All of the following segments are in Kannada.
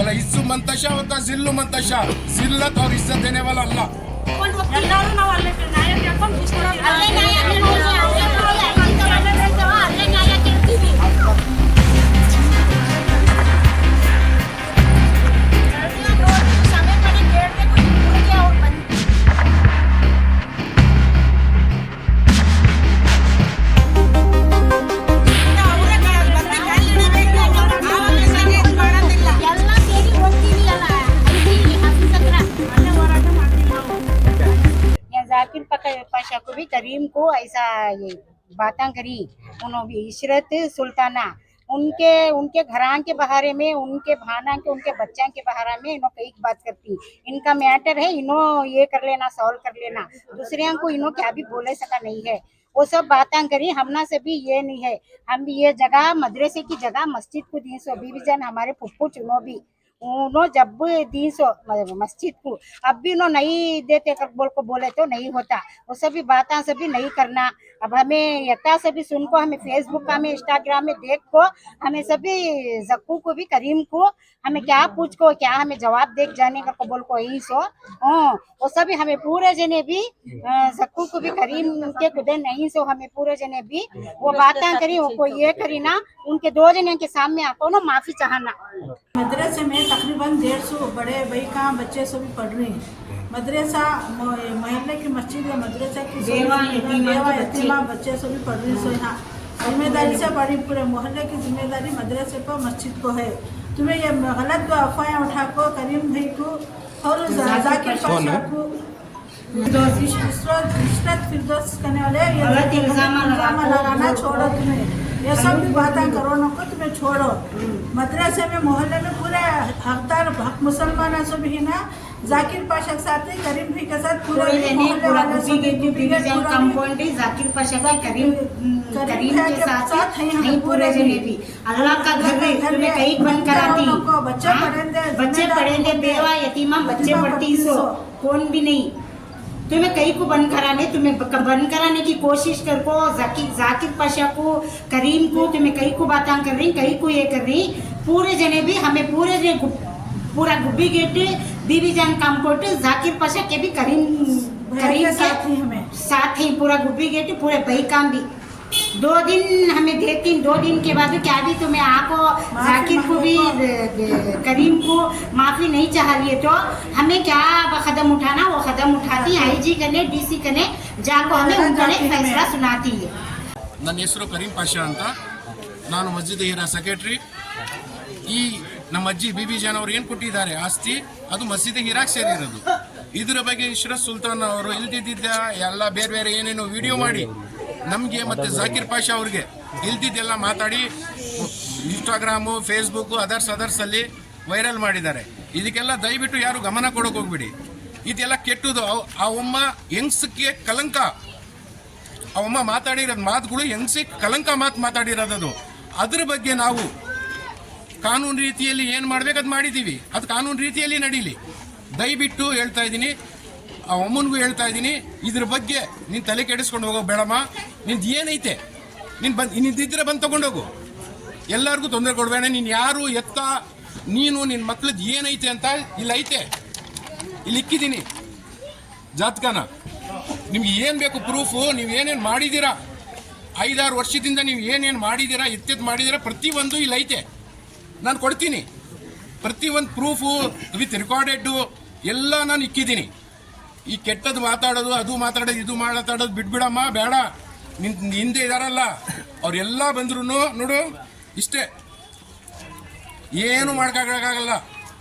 वाला इज्जू मंतशा होता जिल्लू मंतशा जिल्लत और इज्जत देने वाला अल्लाह जाकिर पाशा को भी करीम को ऐसा ये बातें करी उन्होंने भी इशरत सुल्ताना उनके उनके घरां के बहारे में उनके भाना के उनके बच्चा के बहारे में इन्हों कई बात करती इनका मैटर है इन्हों ये कर लेना सॉल्व कर लेना दूसरे को इन्हों क्या भी बोले सका नहीं है वो सब बातें करी हमना से भी ये नहीं है हम भी ये जगह मदरसे की जगह मस्जिद को दी सो बीबी जान हमारे फुप्पू चुनो भी उन्हों जब दी सो मस्जिद को अब भी उन्हों नहीं देते कर बोल को बोले तो नहीं होता वो सभी बातें सभी नहीं करना अब हमें यता सभी सुन को हमें फेसबुक का हमें इंस्टाग्राम में देख को हमें सभी जक्कू को भी करीम को हमें क्या पूछ को क्या हमें जवाब देख जाने का को बोल को यही सो वो सभी हमें पूरे जने भी जक्कू को भी करीम के खुदे नहीं सो हमें पूरे जने भी वो बातें करी वो को ये करी ना उनके दो जने के सामने आको ना माफी चाहना मदरसे में तकरीबन 150 बड़े भाई का बच्चे सभी पढ़ रहे हैं मदरसा मोहल्ले की मस्जिद या मदरसा की बेवा यतीमा बच्चे सभी पढ़ रहे हैं यहाँ जिम्मेदारी से बड़ी पूरे मोहल्ले की जिम्मेदारी मदरसे को मस्जिद को है तुम्हें ये गलत अफवाहें उठा को करीम भाई को और जाकिर पाशा को इशरत फिरदौस करने वाले ये इल्जाम लगाना छोड़ो तुम्हें ये सब भी बातें करो न को तुम्हें छोड़ो मदरसे में मोहल्ले में पूरे हकदार हक मुसलमान सब ही ना जाकिर पाशा के साथ करीम भी के साथ पूरे मोहल्ले वाले सब कंपाउंड जाकिर पाशा के करीम के साथ नहीं पूरे जने भी अल्लाह का घर है तुम्हें कहीं बंद कराती बच्चे पढ़ेंगे बेवा यतीमा बच्चे पढ़ती सो कौन भी नहीं तुम्हें कहीं को बंद कराने तुम्हें बंद कराने की कोशिश कर को जाकिर पाशा को करीम को तुम्हें कहीं को बातें कर रही कहीं को ये कर रही पूरे जने भी हमें पूरा गुब्बी गेट बीबी जान कामकोट जाकिर पाशा के भी करीम साथ ही पूरा गुब्बी गेट पूरे भाई काम भी 2 दिन हमें देखती 2 दिन के बाद क्या भी तुम्हें आपको जाकिर को भी करीम को माफ़ी नहीं चाह रही तो हमें क्या कदम उठाना वो कदम उठाती IG कने DC कने जाको हमें उनकने फैसला सुनाती है ನನ್ನ ಹೆಸರು ಕರೀಂ ಪಾಷಾ ಅಂತ ನಾನು ಮಸ್ಜಿದ್ ಹಿರಾ ಸೆಕ್ರೆಟರಿ ಈ ನಮ್ಮ ಅಜ್ಜಿ ಬಿಬಿ ಜಾನ್ ಅವರು ಏನು ಕೊಟ್ಟಿದ್ದಾರೆ ಆಸ್ತಿ ಅದು ಮಸ್ಜಿದ್ ಹಿರಾಕ್ ಸೇರಿರೋದು ಇದರ ಬಗ್ಗೆ ಇಶ್ರತ್ ಸುಲ್ತಾನ್ ಅವರು ಇಲ್ದಿದ್ದ ಎಲ್ಲ ಬೇರೆ ಬೇರೆ ಏನೇನೋ ವಿಡಿಯೋ ಮಾಡಿ ನಮಗೆ ಮತ್ತೆ ಜಾಕಿರ್ ಪಾಷಾ ಅವ್ರಿಗೆ ಇಲ್ದಿದ್ದೆಲ್ಲ ಮಾತಾಡಿ ಇನ್ಸ್ಟಾಗ್ರಾಮು ಫೇಸ್ಬುಕ್ಕು ಅದರ್ಸ್ ಅಲ್ಲಿ ವೈರಲ್ ಮಾಡಿದ್ದಾರೆ ಇದಕ್ಕೆಲ್ಲ ದಯವಿಟ್ಟು ಯಾರು ಗಮನ ಕೊಡೋಕೆ ಹೋಗ್ಬಿಡಿ ಇದೆಲ್ಲ ಕೆಟ್ಟದು ಆ ಅಮ್ಮ ಹೆಂಗ್ಸಕ್ಕೆ ಕಲಂಕ ಆ ಅಮ್ಮ ಮಾತಾಡಿರೋದು ಮಾತುಗಳು ಹೆಂಗ್ಸಿಗೆ ಕಲಂಕ ಮಾತಾಡಿರೋದು ಅದ್ರ ಬಗ್ಗೆ ನಾವು ಕಾನೂನು ರೀತಿಯಲ್ಲಿ ಏನು ಮಾಡ್ಬೇಕು ಅದು ಮಾಡಿದ್ದೀವಿ ಅದು ಕಾನೂನು ರೀತಿಯಲ್ಲಿ ನಡೀಲಿ ದಯವಿಟ್ಟು ಹೇಳ್ತಾ ಇದ್ದೀನಿ ಆ ಅಮ್ಮನಿಗೂ ಹೇಳ್ತಾ ಇದ್ದೀನಿ ಇದ್ರ ಬಗ್ಗೆ ನೀನು ತಲೆ ಕೆಡಿಸ್ಕೊಂಡು ಹೋಗೋ ಬೇಡಮ್ಮ ನಿಂದು ಏನೈತೆ ನಿಂದಿದ್ರೆ ಬಂದು ತಗೊಂಡೋಗು ಎಲ್ಲರಿಗೂ ತೊಂದರೆ ಕೊಡಬೇಡ ನೀನು ಯಾರು ಎತ್ತ ನೀನು ನಿನ್ನ ಮಕ್ಳದ್ದು ಏನೈತೆ ಅಂತ ಇಲ್ಲಿ ಐತೆ ಇಲ್ಲಿ ಇಕ್ಕಿದ್ದೀನಿ ಜಾತಕನ ನಿಮ್ಗೆ ಏನು ಬೇಕು ಪ್ರೂಫು ನೀವು ಏನೇನು ಮಾಡಿದ್ದೀರಾ 5-6 ವರ್ಷದಿಂದ ನೀವು ಏನೇನು ಮಾಡಿದ್ದೀರಾ ಎತ್ತೆತ್ತು ಮಾಡಿದ್ದೀರಾ ಪ್ರತಿಯೊಂದು ಇಲ್ಲಿ ಐತೆ ನಾನು ಕೊಡ್ತೀನಿ ಪ್ರತಿಯೊಂದು ಪ್ರೂಫು ವಿತ್ ರೆಕಾರ್ಡೆಡ್ಡು ಎಲ್ಲ ನಾನು ಇಕ್ಕಿದ್ದೀನಿ ಈ ಕೆಟ್ಟದ್ದು ಮಾತಾಡೋದು ಅದು ಮಾತಾಡೋದು ಇದು ಮಾತಾಡೋದು ಬಿಟ್ಬಿಡಮ್ಮ ಬೇಡ ಹಿಂದೆ ಇದಾರಲ್ಲ ಅವರೆಲ್ಲ ಬಂದ್ರು ನೋಡು ಇಷ್ಟೇ ಏನು ಮಾಡೋಕ್ಕಾಗಲ್ಲ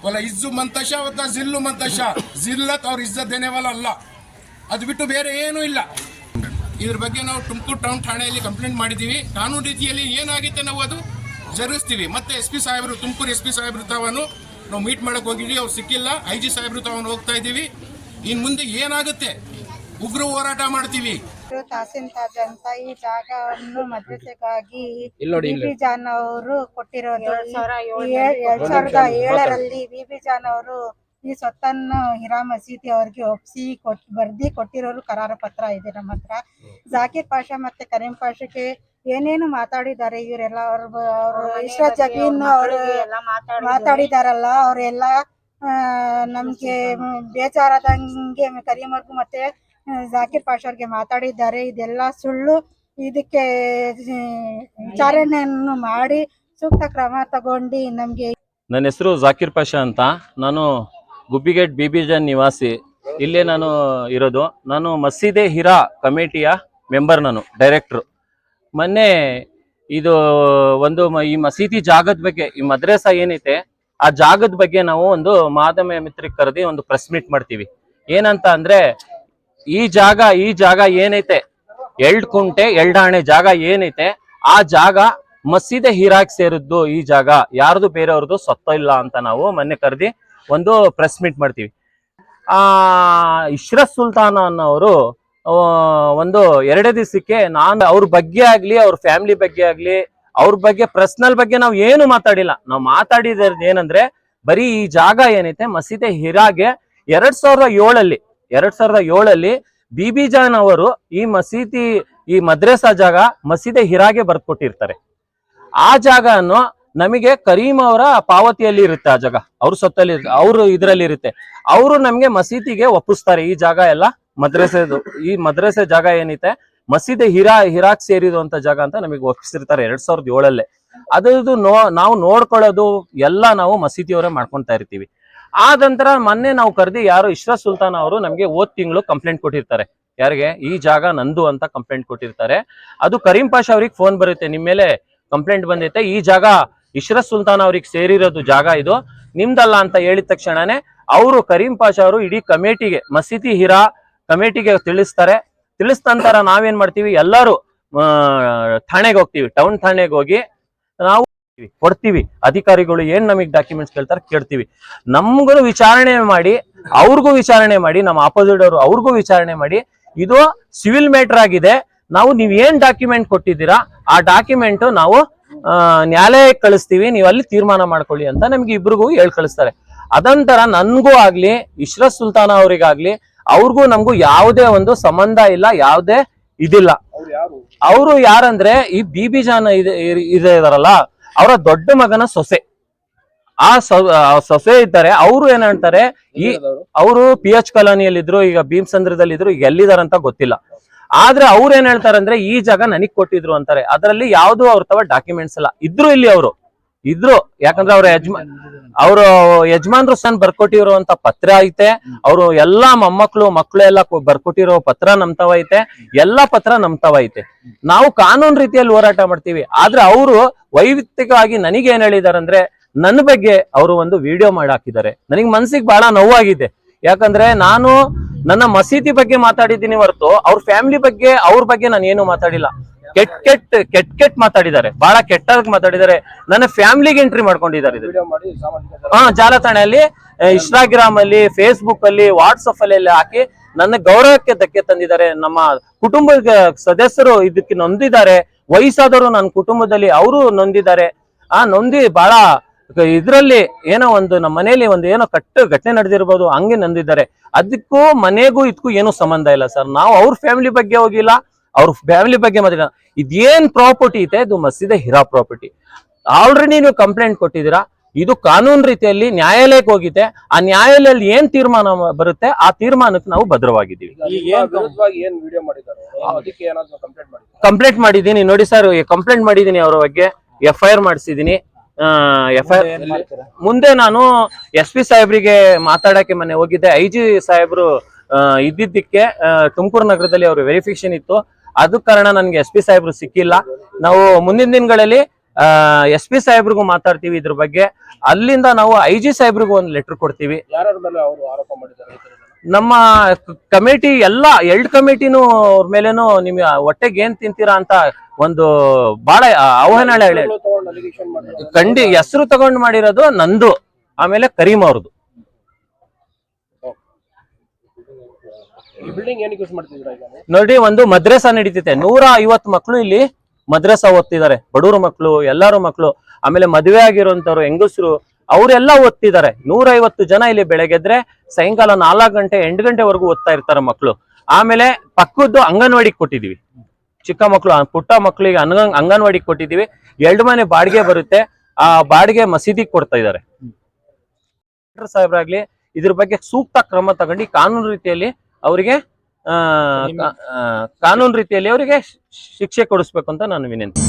ವಲ್ಲ ಇಜ್ಜು ಮಂತಶಾ ಅವತ್ತ ಜಿಲ್ಲು ಮಂತಶಾ ಜಿಲ್ಲತ್ ಅವ್ರ ಇಜ್ಜತ್ ದೇನೆ ವಾಲ ಅಲ್ಲ ಅದು ಬಿಟ್ಟು ಬೇರೆ ಏನೂ ಇಲ್ಲ ಇದ್ರ ಬಗ್ಗೆ ನಾವು ತುಮಕೂರು ಟೌನ್ ಠಾಣೆಯಲ್ಲಿ ಕಂಪ್ಲೇಂಟ್ ಮಾಡಿದ್ದೀವಿ ಕಾನೂನು ರೀತಿಯಲ್ಲಿ ಏನಾಗುತ್ತೆ ನಾವು ಅದು ಜರುಗಿಸ್ತೀವಿ ಮತ್ತೆ SP ಸಾಹೇಬರು ತುಮಕೂರು SP ಸಾಹೇಬ್ರು ತಾವನ್ನು ನಾವು ಮೀಟ್ ಮಾಡಕ್ಕೆ ಹೋಗಿದ್ವಿ ಅವ್ರು ಸಿಕ್ಕಿಲ್ಲ IG ಸಾಹೇಬ್ರು ತಾವನ್ನು ಹೋಗ್ತಾ ಇದ್ದೀವಿ ಇನ್ನು ಮುಂದೆ ಏನಾಗುತ್ತೆ ಉಗ್ರ ಹೋರಾಟ ಮಾಡ್ತೀವಿ ತಹಸೀಲ್ದಾರ್ ಅಂತ ಈ ಜಾಗವನ್ನು ಮದ್ರಸೆಗಾಗಿ ಬಿಬಿ ಜಾನ್ ಅವರು ಕೊಟ್ಟಿರೋದು 2007ರಲ್ಲಿ ಬಿಬಿ ಜಾನ್ ಅವರು ಈ ಸ್ವತ್ತನ್ನು ಹಿರಾ ಮಸೀದಿ ಅವರಿಗೆ ಒಪ್ಪಿಸಿ ಬರ್ದಿ ಕೊಟ್ಟಿರೋರು ಕರಾರ ಪತ್ರ ಇದೆ ನಮ್ಮ ಹತ್ರ ಜಾಕಿರ್ ಪಾಷಾ ಮತ್ತೆ ಕರೀಂ ಪಾಷಾಕ್ಕೆ ಏನೇನು ಮಾತಾಡಿದ್ದಾರೆ ಇವರೆಲ್ಲ ಅವ್ರ ಇಶ್ರತ್ ಜಬೀನ್ ಅವರು ಮಾತಾಡಿದಾರಲ್ಲ ಅವರೆಲ್ಲ ನಮ್ಗೆ ಬೇಜಾರಾದಂಗೆ ಕರೀಂ ಅವ್ರಿಗೂ ಮತ್ತೆ ಜಾಕಿರ್ ಪಾಷಾ ಅವ್ರಿಗೆ ಮಾತಾಡಿದ್ದಾರೆ. ಇದೆಲ್ಲ ಸುಳ್ಳು. ಇದಕ್ಕೆ ವಿಚಾರಣೆಯನ್ನು ಮಾಡಿ ಸೂಕ್ತ ಕ್ರಮ ತಗೊಂಡು ನಮ್ಗೆ. ನನ್ನ ಹೆಸರು ಜಾಕಿರ್ ಪಾಷಾ ಅಂತ. ನಾನು ಗುಬ್ಬಿಗೇಟ್ ಬಿಬಿಜನ್ ನಿವಾಸಿ. ಇಲ್ಲೇ ನಾನು ಇರೋದು. ನಾನು ಮಸೀದೆ ಹಿರಾ ಕಮಿಟಿಯ ಮೆಂಬರ್, ನಾನು ಡೈರೆಕ್ಟ್ರು. ಮೊನ್ನೆ ಇದು ಒಂದು ಈ ಮಸೀದಿ ಜಾಗದ ಬಗ್ಗೆ, ಈ ಮದ್ರಸಾ ಏನೈತೆ ಆ ಜಾಗದ ಬಗ್ಗೆ ನಾವು ಒಂದು ಮಾಧ್ಯಮ ಮಿತ್ರರಿಗೆ ಕರೆದಿ ಒಂದು ಪ್ರೆಸ್ ಮೀಟ್ ಮಾಡ್ತೀವಿ. ಏನಂತ ಅಂದ್ರೆ ಈ ಜಾಗ ಏನೈತೆ 2 ಕುಂಟೆ 2 ಆಣೆ ಜಾಗ ಏನೈತೆ ಆ ಜಾಗ ಮಸೀದೆ ಹಿರಾಕ್ ಸೇರಿದ್ದು. ಈ ಜಾಗ ಯಾರ್ದು ಬೇರೆಯವ್ರದ್ದು ಸೊತ್ತ ಇಲ್ಲ ಅಂತ ನಾವು ಮೊನ್ನೆ ಕರೆದಿ ಒಂದು ಪ್ರೆಸ್ ಮೀಟ್ ಮಾಡ್ತೀವಿ. ಇಶ್ರತ್ ಸುಲ್ತಾನ ಅನ್ನೋರು ಒಂದು 2 ದಿವಸಕ್ಕೆ ನಾನು ಅವ್ರ ಬಗ್ಗೆ ಆಗ್ಲಿ ಅವ್ರ ಫ್ಯಾಮಿಲಿ ಬಗ್ಗೆ ಆಗ್ಲಿ ಅವ್ರ ಬಗ್ಗೆ ಪರ್ಸನಲ್ ಬಗ್ಗೆ ನಾವು ಏನು ಮಾತಾಡಿಲ್ಲ. ನಾವು ಮಾತಾಡಿದ ಏನಂದ್ರೆ ಬರೀ ಈ ಜಾಗ ಏನೈತೆ ಮಸೀದೆ ಹಿರಾಗೆ 2007 ಬಿಬಿ ಜಾನ್ ಅವರು ಈ ಮದ್ರಸಾ ಜಾಗ ಮಸೀದೆ ಹಿರಾಗೆ ಬರ್ಕೊಟ್ಟಿರ್ತಾರೆ. ಆ ಜಾಗನು ನಮಗೆ ಕರೀಂ ಅವರ ಪಾವತಿಯಲ್ಲಿ ಇರುತ್ತೆ. ಆ ಜಾಗ ಅವ್ರ ಸೊತ್ತಲ್ಲಿ ಅವರು ಇದರಲ್ಲಿ ಇರುತ್ತೆ. ಅವರು ನಮ್ಗೆ ಮಸೀದಿಗೆ ಒಪ್ಪಿಸ್ತಾರೆ. ಈ ಜಾಗ ಎಲ್ಲ ಮದ್ರಸೆದು, ಈ ಮದ್ರಸೆ ಜಾಗ ಏನೈತೆ ಮಸೀದೆ ಹಿರಾಕ್ ಸೇರಿದು ಅಂತ ಜಾಗ ಅಂತ ನಮಗೆ ಒಪ್ಪಿಸಿರ್ತಾರೆ 2007. ಅದು ನಾವು ನೋಡ್ಕೊಳ್ಳೋದು ಎಲ್ಲ ನಾವು ಮಸೀದಿಯವರೇ ಮಾಡ್ಕೊಂತಾ ಇರ್ತೀವಿ. ಆ ನಂತರ ಮೊನ್ನೆ ನಾವು ಕರೆದಿ ಯಾರು ಇಶ್ರತ್ ಸುಲ್ತಾನ್ ಅವರು ನಮ್ಗೆ ತಿಂಗಳು ಕಂಪ್ಲೇಂಟ್ ಕೊಟ್ಟಿರ್ತಾರೆ. ಯಾರಿಗೆ ಈ ಜಾಗ ನಂದು ಅಂತ ಕಂಪ್ಲೇಂಟ್ ಕೊಟ್ಟಿರ್ತಾರೆ. ಅದು ಕರೀಂ ಪಾಷಾ ಅವ್ರಿಗೆ ಫೋನ್ ಬರುತ್ತೆ, ನಿಮ್ಮ ಮೇಲೆ ಕಂಪ್ಲೇಂಟ್ ಬಂದೈತೆ, ಈ ಜಾಗ ಇಶ್ರತ್ ಸುಲ್ತಾನ್ ಅವ್ರಿಗೆ ಸೇರಿರೋದು ಜಾಗ ಇದು ನಿಮ್ದಲ್ಲ ಅಂತ ಹೇಳಿದ ತಕ್ಷಣನೇ ಅವರು ಕರೀಂ ಪಾಷಾ ಅವರು ಇಡೀ ಕಮಿಟಿಗೆ ಮಸೀದಿ ಹಿರಾ ಕಮಿಟಿಗೆ ತಿಳಿಸ್ತಾರೆ. ತಿಳಿಸ್ತಂತರ ನಾವೇನ್ ಮಾಡ್ತೀವಿ, ಎಲ್ಲರೂ ಠಾಣೆಗೆ ಹೋಗ್ತೀವಿ. ಟೌನ್ ಠಾಣೆಗೆ ಹೋಗಿ ನಾವು ಕೊಡ್ತೀವಿ. ಅಧಿಕಾರಿಗಳು ಏನ್ ನಮಗ್ ಡಾಕ್ಯುಮೆಂಟ್ಸ್ ಕೇಳ್ತೀವಿ. ನಮ್ಗೂ ವಿಚಾರಣೆ ಮಾಡಿ ಅವ್ರಿಗೂ ವಿಚಾರಣೆ ಮಾಡಿ, ನಮ್ಮ ಆಪೋಸಿಟ್ ಅವರು ಅವ್ರಿಗೂ ವಿಚಾರಣೆ ಮಾಡಿ ಇದು ಸಿವಿಲ್ ಮ್ಯಾಟರ್ ಆಗಿದೆ, ನೀವ್ ಏನ್ ಡಾಕ್ಯುಮೆಂಟ್ ಕೊಟ್ಟಿದ್ದೀರಾ ಆ ಡಾಕ್ಯುಮೆಂಟ್ ನಾವು ನ್ಯಾಯಾಲಯಕ್ಕೆ ಕಳಿಸ್ತೀವಿ, ನೀವು ಅಲ್ಲಿ ತೀರ್ಮಾನ ಮಾಡ್ಕೊಳ್ಳಿ ಅಂತ ನಮ್ಗೆ ಇಬ್ರಿಗೂ ಕಳಿಸ್ತಾರೆ. ಅದಂತರ ನನ್ಗೂ ಆಗ್ಲಿ ಇಶ್ರತ್ ಸುಲ್ತಾನ ಅವ್ರಿಗಾಗ್ಲಿ ಅವ್ರಿಗೂ ನಮ್ಗೂ ಯಾವುದೇ ಒಂದು ಸಂಬಂಧ ಇಲ್ಲ, ಯಾವುದೇ ಇದಿಲ್ಲ. ಅವರು ಯಾರಂದ್ರೆ ಈ ಬಿಬಿ ಜಾನ್ ಇದಾರಲ್ಲ ಅವರ ದೊಡ್ಡ ಮಗನ ಸೊಸೆ. ಆ ಸೊಸೆ ಇದ್ದಾರೆ. ಅವರು ಏನ್ ಹೇಳ್ತಾರೆ, ಅವರು PH ಕಾಲೋನಿಯಲ್ಲಿ ಇದ್ರು, ಈಗ ಭೀಮಸಂದ್ರದಲ್ಲಿ ಇದ್ರು, ಈಗ ಎಲ್ಲಿದಾರಂತ ಗೊತ್ತಿಲ್ಲ. ಆದ್ರೆ ಅವ್ರು ಏನ್ ಹೇಳ್ತಾರೆ ಅಂದ್ರೆ ಈ ಜಾಗ ನನಗ್ ಕೊಟ್ಟಿದ್ರು ಅಂತಾರೆ. ಅದರಲ್ಲಿ ಯಾವ್ದು ಅವ್ರ ತವ ಡಾಕ್ಯುಮೆಂಟ್ಸ್ ಎಲ್ಲ ಇದ್ರು. ಇಲ್ಲಿ ಅವರು ಇದ್ರು, ಯಾಕಂದ್ರೆ ಅವ್ರ ಯಜಮಾನ್ರು ಸನ್ ಬರ್ಕೊಟ್ಟಿರುವಂತ ಪತ್ರ ಐತೆ. ಅವರು ಎಲ್ಲಾ ಮಕ್ಕಳು ಎಲ್ಲ ಬರ್ಕೊಟ್ಟಿರೋ ಪತ್ರ ನಮ್ತವ ಐತೆ. ಎಲ್ಲಾ ಪತ್ರ ನಮ್ತವ ಐತೆ. ನಾವು ಕಾನೂನು ರೀತಿಯಲ್ಲಿ ಹೋರಾಟ ಮಾಡ್ತೀವಿ. ಆದ್ರೆ ಅವರು ವೈಯಕ್ತಿಕವಾಗಿ ನನಗೆ ಏನ್ ಹೇಳಿದಾರೆ ಅಂದ್ರೆ ನನ್ನ ಬಗ್ಗೆ ಅವರು ಒಂದು ವಿಡಿಯೋ ಮಾಡಿ ಹಾಕಿದ್ದಾರೆ. ನನಗ್ ಮನ್ಸಿಗೆ ಬಹಳ ನೋವಾಗಿದೆ. ಯಾಕಂದ್ರೆ ನಾನು ನನ್ನ ಮಸೀದಿ ಬಗ್ಗೆ ಮಾತಾಡಿದ್ದೀನಿ ಹೊರತು ಅವ್ರ ಫ್ಯಾಮಿಲಿ ಬಗ್ಗೆ ಅವ್ರ ಬಗ್ಗೆ ನಾನು ಏನು ಮಾತಾಡಿಲ್ಲ. ಕೆಟ್ಟ ಮಾತಾಡಿದ್ದಾರೆ, ಬಹಳ ಕೆಟ್ಟಾಗಿ ಮಾತಾಡಿದ್ದಾರೆ. ನನ್ನ ಫ್ಯಾಮಿಲಿಗೆ ಎಂಟ್ರಿ ಮಾಡ್ಕೊಂಡಿದ್ದಾರೆ ಜಾಲತಾಣೆಯಲ್ಲಿ, ಇನ್ಸ್ಟಾಗ್ರಾಮ್ ಅಲ್ಲಿ, ಫೇಸ್ಬುಕ್ ಅಲ್ಲಿ, ವಾಟ್ಸಪ್ ಅಲ್ಲಿ ಹಾಕಿ ನನ್ನ ಗೌರವಕ್ಕೆ ಧಕ್ಕೆ ತಂದಿದ್ದಾರೆ. ನಮ್ಮ ಕುಟುಂಬದ ಸದಸ್ಯರು ಇದಕ್ಕೆ ನೊಂದಿದ್ದಾರೆ. ವಯಸ್ಸಾದವರು ನನ್ನ ಕುಟುಂಬದಲ್ಲಿ ಅವರು ನೊಂದಿದ್ದಾರೆ. ನೊಂದಿ ಬಹಳ ಇದ್ರಲ್ಲಿ ಏನೋ ಒಂದು ನಮ್ಮ ಮನೆಯಲ್ಲಿ ಒಂದು ಏನೋ ಘಟನೆ ನಡೆದಿರ್ಬೋದು, ಹಂಗೆ ನೊಂದಿದ್ದಾರೆ. ಅದಕ್ಕೂ ಮನೆಗೂ ಇದಕ್ಕೂ ಏನೂ ಸಂಬಂಧ ಇಲ್ಲ ಸರ್. ನಾವು ಅವ್ರ ಫ್ಯಾಮಿಲಿ ಬಗ್ಗೆ ಹೋಗಿಲ್ಲ, ಅವ್ರ ಫ್ಯಾಮಿಲಿ ಬಗ್ಗೆ ಮಾತ್ರ. ಇದೇನ್ ಪ್ರಾಪರ್ಟಿ ಇದೆ ಇದು ಮಸೀದೆ ಹಿರಾ ಪ್ರಾಪರ್ಟಿ. ಆಲ್ರೆಡಿ ನೀವು ಕಂಪ್ಲೇಂಟ್ ಕೊಟ್ಟಿದ್ದೀರಾ. ಇದು ಕಾನೂನು ರೀತಿಯಲ್ಲಿ ನ್ಯಾಯಾಲಯಕ್ಕೆ ಹೋಗಿದೆ. ಆ ನ್ಯಾಯಾಲಯದಲ್ಲಿ ಏನ್ ತೀರ್ಮಾನ ಬರುತ್ತೆ ಆ ತೀರ್ಮಾನಕ್ಕೆ ನಾವು ಭದ್ರವಾಗಿದ್ದೀವಿ. ಕಂಪ್ಲೇಂಟ್ ಮಾಡಿದ್ದೀನಿ ನೋಡಿ ಸರ್, ಕಂಪ್ಲೇಂಟ್ ಮಾಡಿದ್ದೀನಿ. ಅವ್ರ ಬಗ್ಗೆ FIR ಮಾಡಿಸಿದೀನಿ. FIR ಮುಂದೆ ನಾನು SP ಸಾಹೇಬ್ರಿಗೆ ಮಾತಾಡಕ್ಕೆ ಮೊನ್ನೆ ಹೋಗಿದ್ದೆ. IG ಸಾಹೇಬ್ರು ಇದ್ದಿದ್ದಕ್ಕೆ ತುಮಕೂರು ನಗರದಲ್ಲಿ ಅವ್ರ ವೆರಿಫಿಕೇಶನ್ ಇತ್ತು. ಅದ ಕಾರಣ ನನ್ಗೆ SP ಸಾಹೇಬ್ರು ಸಿಕ್ಕಿಲ್ಲ. ನಾವು ಮುಂದಿನ ದಿನಗಳಲ್ಲಿ SP ಸಾಹೇಬ್ರಿಗೂ ಮಾತಾಡ್ತೀವಿ ಇದ್ರ ಬಗ್ಗೆ. ಅಲ್ಲಿಂದ ನಾವು IG ಸಾಹೇಬ್ರಿಗೂ ಒಂದು ಲೆಟರ್ ಕೊಡ್ತೀವಿ. ನಮ್ಮ ಕಮಿಟಿ ಎಲ್ಲ 2 ಕಮಿಟಿನೂ ಅವ್ರ ಮೇಲೇನು ನಿಮ್ಗೆ ಹೊಟ್ಟೆಗೆ ಏನ್ ತಿಂತೀರಾ ಅಂತ ಒಂದು ಬಹಳ ಆಹ್ವಾನ ಹೇಳಿ ಹೆಸರು ತಗೊಂಡು ಮಾಡಿರೋದು ನಂದು, ಆಮೇಲೆ ಕರೀಂ ಅವ್ರದ್ದು. ನೋಡಿ, ಒಂದು ಮದ್ರಸಾ ನಡೀತಿದೆ. 150 ಮಕ್ಕಳು ಇಲ್ಲಿ ಮದ್ರಸಾ ಓದ್ತಿದ್ದಾರೆ. ಬಡವರು ಮಕ್ಕಳು, ಎಲ್ಲಾರು ಮಕ್ಕಳು, ಆಮೇಲೆ ಮದುವೆ ಆಗಿರುವಂತವ್ರು, ಹೆಂಗಸರು, ಅವರೆಲ್ಲ ಓದ್ತಿದ್ದಾರೆ. 150 ಜನ ಇಲ್ಲಿ ಬೆಳಗ್ಗೆದ್ರೆ ಸಾಯಂಕಾಲ 4 ಗಂಟೆ 8 ಗಂಟೆವರೆಗೂ ಓದ್ತಾ ಇರ್ತಾರೆ ಮಕ್ಕಳು. ಆಮೇಲೆ ಪಕ್ಕದ್ದು ಅಂಗನವಾಡಿಗೆ ಕೊಟ್ಟಿದೀವಿ. ಚಿಕ್ಕ ಮಕ್ಕಳು ಪುಟ್ಟ ಮಕ್ಕಳಿಗೆ ಅಂಗನವಾಡಿ ಕೊಟ್ಟಿದೀವಿ. 2 ಮನೆ ಬಾಡಿಗೆ ಬರುತ್ತೆ, ಆ ಬಾಡಿಗೆ ಮಸೀದಿಗೆ ಕೊಡ್ತಾ ಇದ್ದಾರೆ. ಸಾಹೇಬ್ರಾಗ್ಲಿ ಇದ್ರ ಬಗ್ಗೆ ಸೂಕ್ತ ಕ್ರಮ ತಗೊಂಡು ಕಾನೂನು ರೀತಿಯಲ್ಲಿ ಅವರಿಗೆ ಕಾನೂನು ರೀತಿಯಲ್ಲಿ ಅವರಿಗೆ ಶಿಕ್ಷೆ ಕೊಡಿಸ್ಬೇಕು ಅಂತ ನಾನು ವಿನಂತಿ.